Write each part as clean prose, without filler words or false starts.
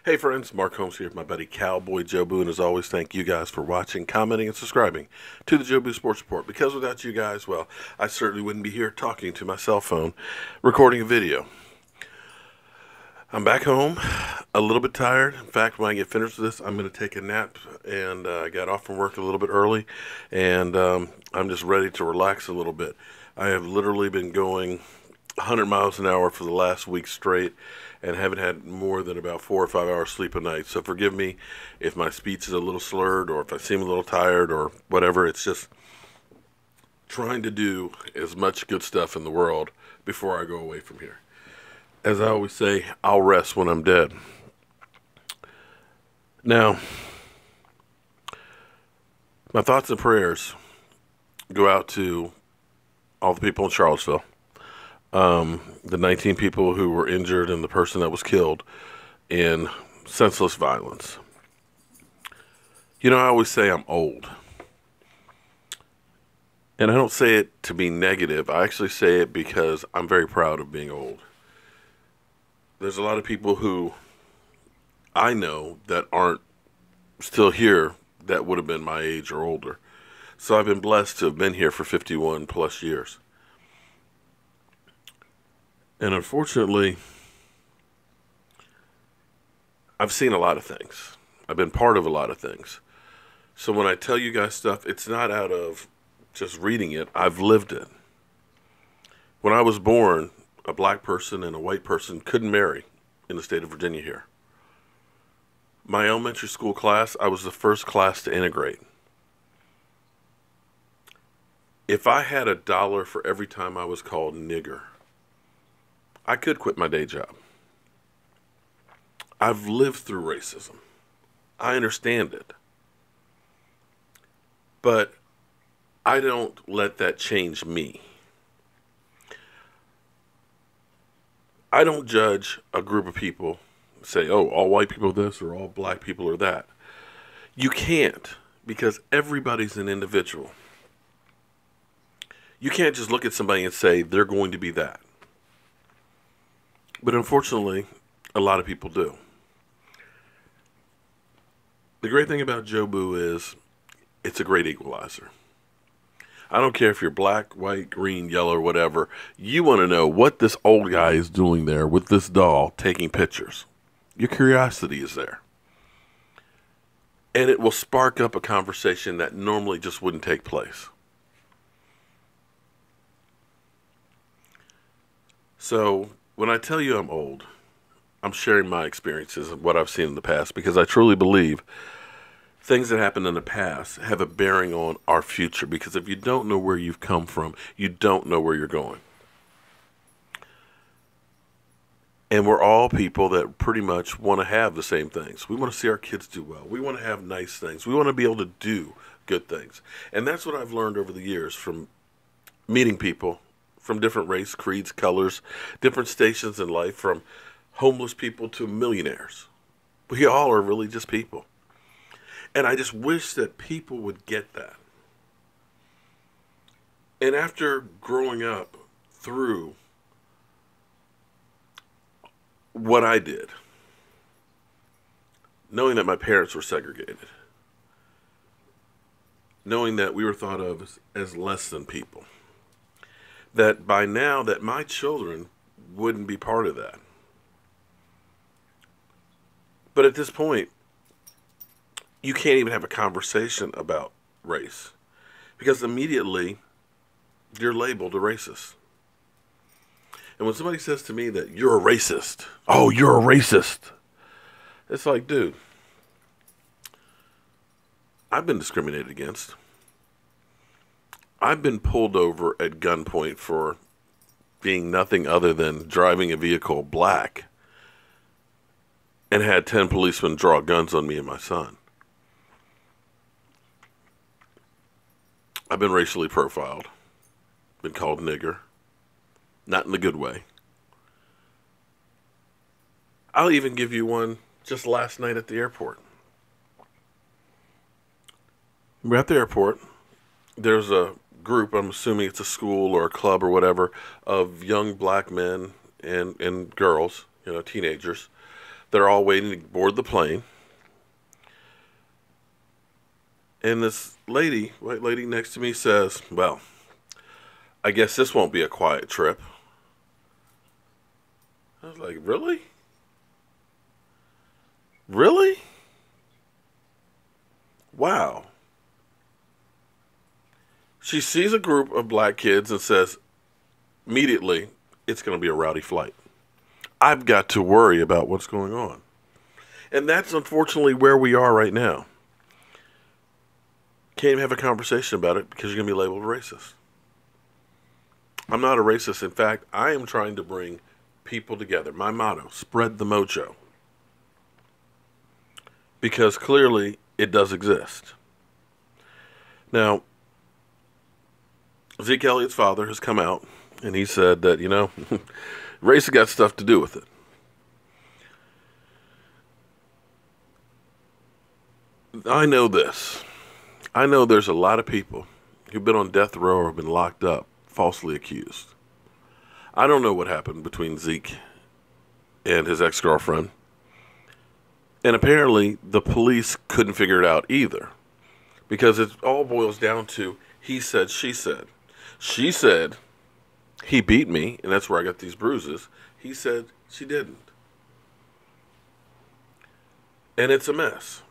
Hey friends, Mark Holmes here with my buddy Cowboy Jobu, and as always, thank you guys for watching, commenting, and subscribing to the Jobu Sports Report. Because without you guys, well, I certainly wouldn't be here talking to my cell phone, recording a video. I'm back home, a little bit tired. In fact, when I get finished with this, I'm going to take a nap, and I got off from work a little bit early, and I'm just ready to relax a little bit. I have literally been going 100 miles an hour for the last week straight and haven't had more than about 4 or 5 hours sleep a night. So forgive me if my speech is a little slurred or if I seem a little tired or whatever. It's just trying to do as much good stuff in the world before I go away from here. As I always say, I'll rest when I'm dead. Now, my thoughts and prayers go out to all the people in Charlottesville. The 19 people who were injured and the person that was killed in senseless violence. You know, I always say I'm old. And I don't say it to be negative. I actually say it because I'm very proud of being old. There's a lot of people who I know that aren't still here that would have been my age or older. So I've been blessed to have been here for 51 plus years. And unfortunately, I've seen a lot of things. I've been part of a lot of things. So when I tell you guys stuff, it's not out of just reading it. I've lived it. When I was born, a black person and a white person couldn't marry in the state of Virginia here. My elementary school class, I was the first class to integrate. If I had $1 for every time I was called nigger, I could quit my day job. I've lived through racism. I understand it. But I don't let that change me. I don't judge a group of people, say, oh, all white people are this or all black people are that. You can't, because everybody's an individual. You can't just look at somebody and say they're going to be that. But unfortunately, a lot of people do. The great thing about Jobu is it's a great equalizer. I don't care if you're black, white, green, yellow, or whatever. You want to know what this old guy is doing there with this doll taking pictures. Your curiosity is there. And it will spark up a conversation that normally just wouldn't take place. So when I tell you I'm old, I'm sharing my experiences of what I've seen in the past because I truly believe things that happened in the past have a bearing on our future, because if you don't know where you've come from, you don't know where you're going. And we're all people that pretty much want to have the same things. We want to see our kids do well. We want to have nice things. We want to be able to do good things. And that's what I've learned over the years from meeting people from different race, creeds, colors, different stations in life, from homeless people to millionaires. We all are really just people. And I just wish that people would get that. And after growing up through what I did, knowing that my parents were segregated, knowing that we were thought of as less than people, that by now that my children wouldn't be part of that. But at this point, you can't even have a conversation about race because immediately you're labeled a racist. And when somebody says to me that you're a racist, oh, you're a racist, it's like, dude, I've been discriminated against. I've been pulled over at gunpoint for being nothing other than driving a vehicle black and had 10 policemen draw guns on me and my son. I've been racially profiled, been called nigger, not in the good way. I'll even give you one just last night at the airport. We're at the airport. There's a group, I'm assuming it's a school or a club or whatever, of young black men and girls, teenagers, They're all waiting to board the plane. And this lady, white lady next to me says, well, I guess this won't be a quiet trip. I was like, really? Really? Wow. She sees a group of black kids and says, immediately, it's going to be a rowdy flight. I've got to worry about what's going on. And that's unfortunately where we are right now. Can't even have a conversation about it because you're going to be labeled racist. I'm not a racist. In fact, I am trying to bring people together. My motto, spread the mojo. Because clearly it does exist. Now, Zeke Elliott's father has come out and he said that, race has got stuff to do with it. I know this. I know there's a lot of people who've been on death row or have been locked up, falsely accused. I don't know what happened between Zeke and his ex-girlfriend. And apparently the police couldn't figure it out either. Because it all boils down to he said, she said. She said, he beat me, and that's where I got these bruises. He said, she didn't. And it's a mess.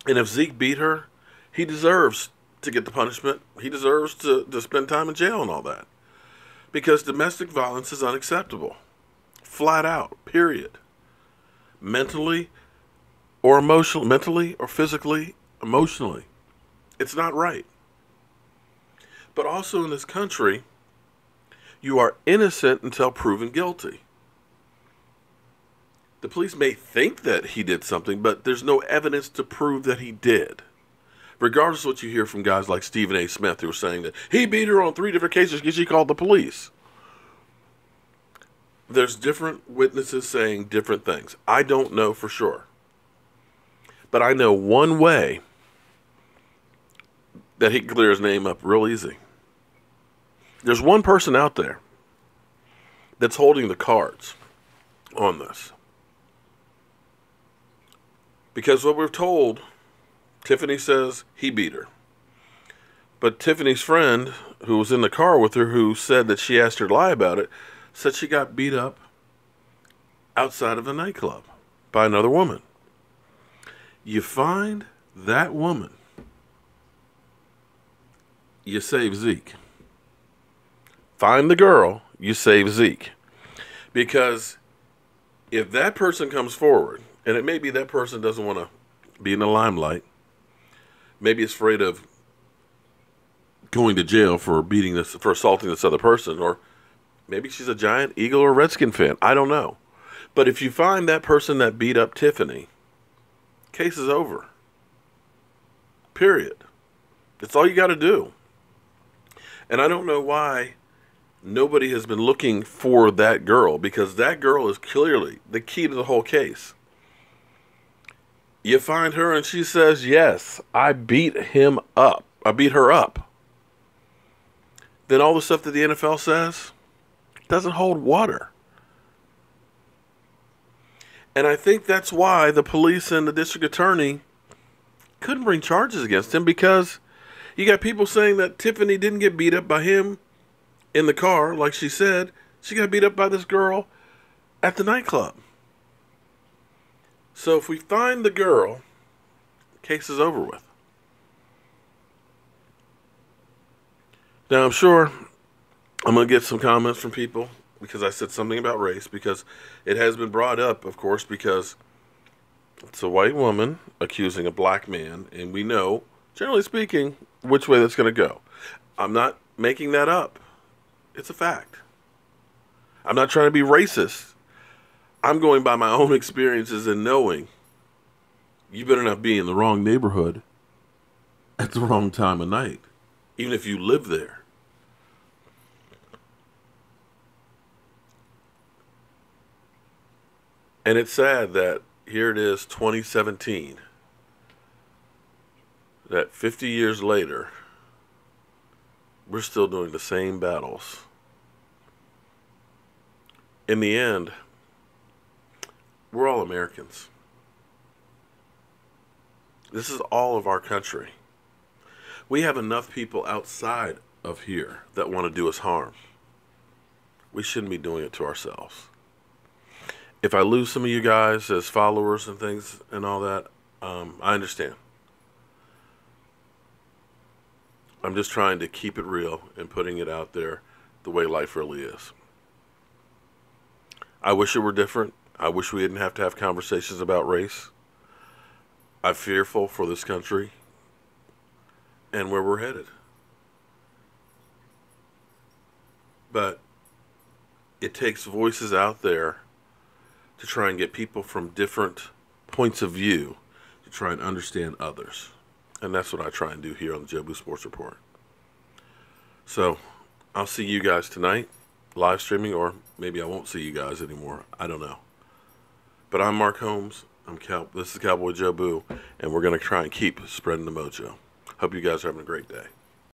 And if Zeke beat her, he deserves to get the punishment. He deserves to spend time in jail and all that. Because domestic violence is unacceptable. Flat out, period. Mentally or emotionally, mentally or physically, emotionally. It's not right. But also in this country, you are innocent until proven guilty. The police may think that he did something, but there's no evidence to prove that he did. Regardless of what you hear from guys like Stephen A. Smith who are saying that he beat her on 3 different cases because she called the police. There's different witnesses saying different things. I don't know for sure. But I know one way that he can clear his name up real easy. There's one person out there that's holding the cards on this. Because what we're told, Tiffany says he beat her. But Tiffany's friend, who was in the car with her, who said that she asked her to lie about it, said she got beat up outside of a nightclub by another woman. You find that woman, you save Zeke. Find the girl, you save Zeke. Because if that person comes forward, and it may be that person doesn't want to be in the limelight, maybe it's afraid of going to jail for for assaulting this other person, or maybe she's a giant Eagle or Redskin fan. I don't know. But if you find that person that beat up Tiffany, case is over. Period. That's all you got to do. And I don't know why nobody has been looking for that girl, because that girl is clearly the key to the whole case. You find her and she says, yes, I beat him up. I beat her up. Then all the stuff that the NFL says doesn't hold water. And I think that's why the police and the district attorney couldn't bring charges against him, because you got people saying that Tiffany didn't get beat up by him in the car, like she said. She got beat up by this girl at the nightclub. So if we find the girl, case is over with. Now I'm sure I'm going to get some comments from people because I said something about race, because it has been brought up, of course, because it's a white woman accusing a black man, and we know, generally speaking, which way that's going to go. I'm not making that up. It's a fact. I'm not trying to be racist. I'm going by my own experiences and knowing you better not be in the wrong neighborhood at the wrong time of night, even if you live there. And it's sad that here it is, 2017, that 50 years later, we're still doing the same battles. In the end, We're all Americans. This is all of our country. We have enough people outside of here that want to do us harm. We shouldn't be doing it to ourselves. If I lose some of you guys as followers and things and all that, I understand. I'm just trying to keep it real and putting it out there the way life really is. I wish it were different. I wish we didn't have to have conversations about race. I'm fearful for this country and where we're headed. But it takes voices out there to try and get people from different points of view to try and understand others. And that's what I try and do here on the Jobu Sports Report. So I'll see you guys tonight, live streaming, or maybe I won't see you guys anymore. I don't know. But I'm Mark Holmes. This is Cowboy Jobu, and we're going to try and keep spreading the mojo. Hope you guys are having a great day.